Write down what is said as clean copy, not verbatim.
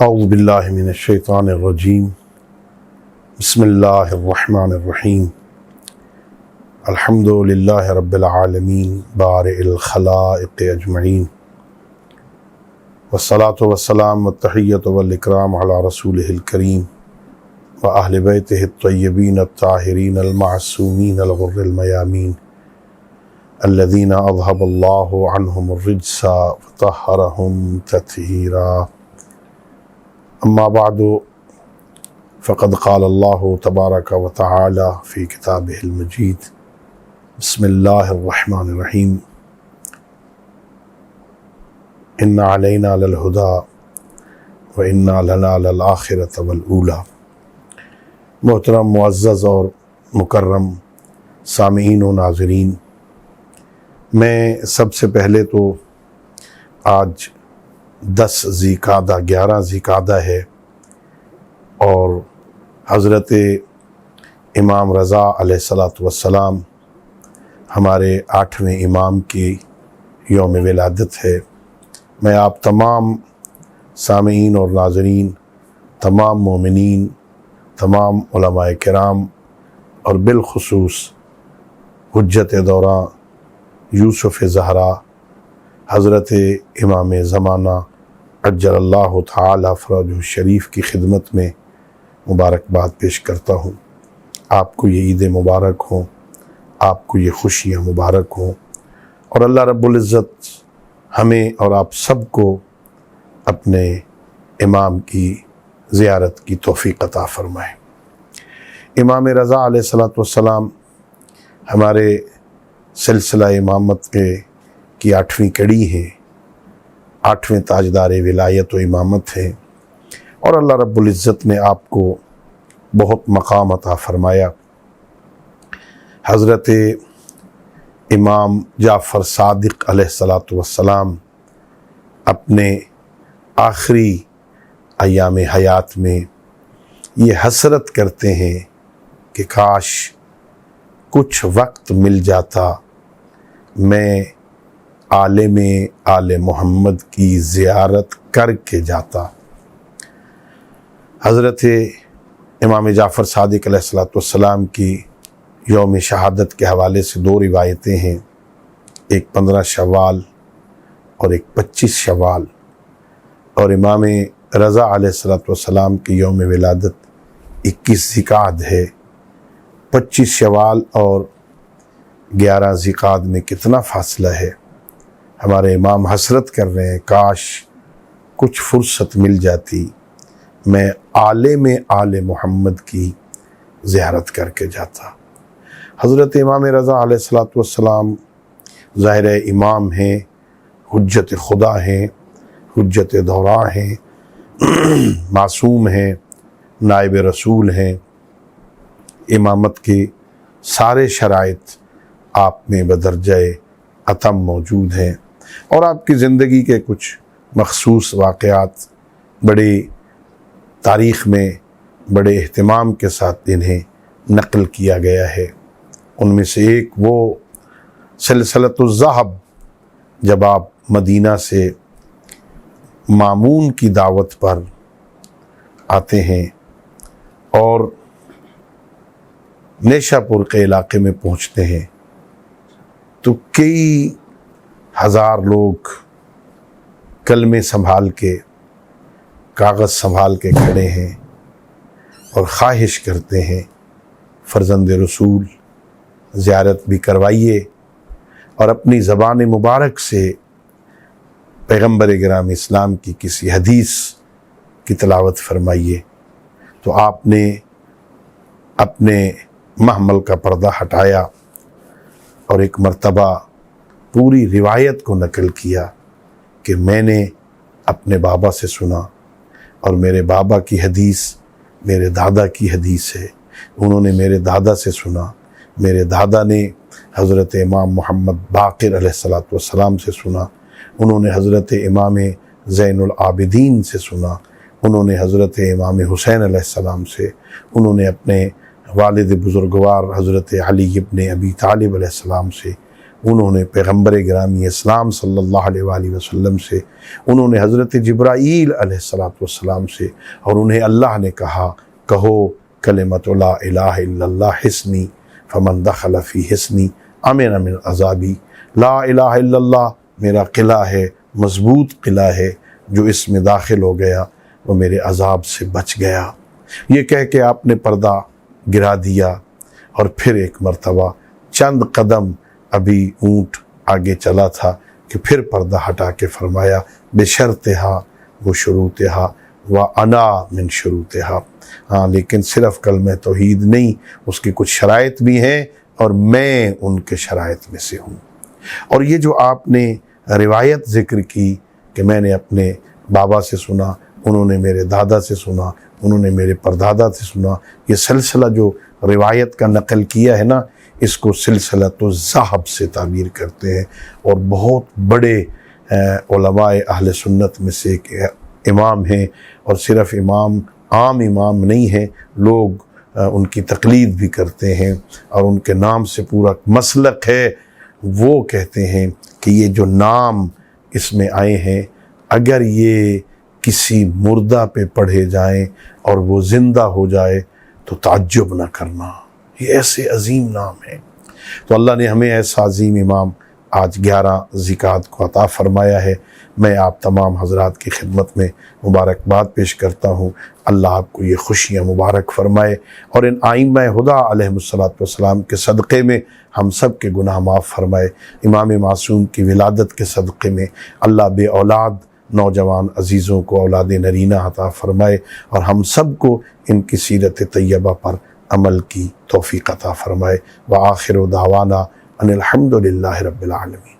اعوذ باللہ من الشیطان الرجیم بسم اللہ الرحمن الرحیم الحمد للہ رب العالمین بارئ الخلائق اجمعین والصلاة والسلام والتحیۃ والاکرام علی رسولہ الکریم واہل بیتہ الطیبین الطاہرین المعصومین الغر المیامین الذین اذھب اللہ عنہم الرجس وطہرہم تطہیرا اما بعد فقد قال اللہ تبارک و تعالی فی کتابہ المجید بسم اللہ الرحمن الرحیم ان علینا للہدی وإنا لنا للآخرۃ والأولی۔ محترم معزز اور مکرم سامعین و ناظرین، میں سب سے پہلے تو آج 10 ذی القعدہ 11 ذی القعدہ ہے اور حضرت امام رضا علیہ السلام ہمارے 8ویں امام کی یوم ولادت ہے۔ میں آپ تمام سامعین اور ناظرین، تمام مومنین، تمام علماء کرام اور بالخصوص حجت دوراں یوسف زہرا حضرت امام زمانہ عجل اللہ تعالی فرجہ الشریف کی خدمت میں مبارکباد پیش کرتا ہوں۔ آپ کو یہ عید مبارک ہوں، آپ کو یہ خوشیاں مبارک ہوں، اور اللہ رب العزت ہمیں اور آپ سب کو اپنے امام کی زیارت کی توفیق عطا فرمائے۔ امام رضا علیہ السلام ہمارے سلسلہ امامت کی 8ویں کڑی ہے، 8ویں تاجدار ولایت و امامت ہے، اور اللہ رب العزت نے آپ کو بہت مقام عطا فرمایا۔ حضرت امام جعفر صادق علیہ السلام اپنے آخری ایام حیات میں یہ حسرت کرتے ہیں کہ کاش کچھ وقت مل جاتا، میں عالم آل محمد کی زیارت کر کے جاتا۔ حضرت امام جعفر صادق علیہ السلام کی یوم شہادت کے حوالے سے 2 روایتیں ہیں، ایک 15 شوال اور ایک 25 شوال، اور امام رضا علیہ السلام کی یوم ولادت 21 ذی القعدہ ہے۔ 25 شوال اور 11 ذی القعدہ میں کتنا فاصلہ ہے۔ ہمارے امام حسرت کر رہے ہیں، کاش کچھ فرصت مل جاتی، میں عالم آل محمد کی زیارت کر کے جاتا۔ حضرت امام رضا علیہ السلام ظاہر امام ہیں، حجت خدا ہیں، حجت دوراں ہیں، معصوم ہیں، نائب رسول ہیں۔ امامت کے سارے شرائط آپ میں بدرجہ اتم موجود ہیں، اور آپ کی زندگی کے کچھ مخصوص واقعات بڑے تاریخ میں بڑے اہتمام کے ساتھ انہیں نقل کیا گیا ہے۔ ان میں سے ایک وہ سلسلۃ الذہب، جب آپ مدینہ سے مامون کی دعوت پر آتے ہیں اور نیشہ پور کے علاقے میں پہنچتے ہیں تو کئی ہزار لوگ کلمے سنبھال کے، کاغذ سنبھال کے کھڑے ہیں اور خواہش کرتے ہیں فرزند رسول زیارت بھی کروائیے اور اپنی زبان مبارک سے پیغمبر گرام اسلام کی کسی حدیث کی تلاوت فرمائیے۔ تو آپ نے اپنے محمل کا پردہ ہٹایا اور ایک مرتبہ پوری روایت کو نقل کیا کہ میں نے اپنے بابا سے سنا، اور میرے بابا کی حدیث میرے دادا کی حدیث ہے، انہوں نے میرے دادا سے سنا، میرے دادا نے حضرت امام محمد باقر علیہ السلام سے سنا، انہوں نے حضرت امام زین العابدین سے سنا، انہوں نے حضرت امام حسین علیہ السلام سے، انہوں نے اپنے والد بزرگوار حضرت علی ابن ابی طالب علیہ السلام سے، انہوں نے پیغمبر گرامی اسلام صلی اللہ علیہ وآلہ وسلم سے، انہوں نے حضرت جبرائیل علیہ السلام سے، اور انہیں اللہ نے کہا کہو کلمۃ لا الہ الا اللہ حصنی فمن دخل فی حصنی امن من عذابی، لا الہ الا اللہ میرا قلعہ ہے، مضبوط قلعہ ہے، جو اس میں داخل ہو گیا وہ میرے عذاب سے بچ گیا۔ یہ کہہ کے آپ نے پردہ گرا دیا، اور پھر ایک مرتبہ چند قدم ابھی اونٹ آگے چلا تھا کہ پھر پردہ ہٹا کے فرمایا بشرطہا وہ شروطہا وانا من شروطہا، ہاں لیکن صرف کلمہ توحید نہیں، اس کی کچھ شرائط بھی ہیں اور میں ان کے شرائط میں سے ہوں۔ اور یہ جو آپ نے روایت ذکر کی کہ میں نے اپنے بابا سے سنا، انہوں نے میرے دادا سے سنا، انہوں نے میرے پردادا سے سنا، یہ سلسلہ جو روایت کا نقل کیا ہے نا، اس کو سلسلۃ الذہب سے تعبیر کرتے ہیں، اور بہت بڑے علماء اہل سنت میں سے ایک امام ہیں، اور صرف امام عام امام نہیں ہیں، لوگ ان کی تقلید بھی کرتے ہیں اور ان کے نام سے پورا مسلک ہے۔ وہ کہتے ہیں کہ یہ جو نام اس میں آئے ہیں، اگر یہ کسی مردہ پہ پڑھے جائیں اور وہ زندہ ہو جائے تو تعجب نہ کرنا، یہ ایسے عظیم نام ہیں۔ تو اللہ نے ہمیں ایسا عظیم امام آج 11 ذیقعدہ کو عطا فرمایا ہے۔ میں آپ تمام حضرات کی خدمت میں مبارکباد پیش کرتا ہوں، اللہ آپ کو یہ خوشیاں مبارک فرمائے، اور ان آئمہ ہدیٰ علیہ السلام کے صدقے میں ہم سب کے گناہ معاف فرمائے۔ امام معصوم کی ولادت کے صدقے میں اللہ بے اولاد نوجوان عزیزوں کو اولاد نرینہ عطا فرمائے، اور ہم سب کو ان کی سیرت طیبہ پر عمل کی توفیق عطا فرمائے۔ وآخر دعوانا ان الحمد للہ رب العالمین۔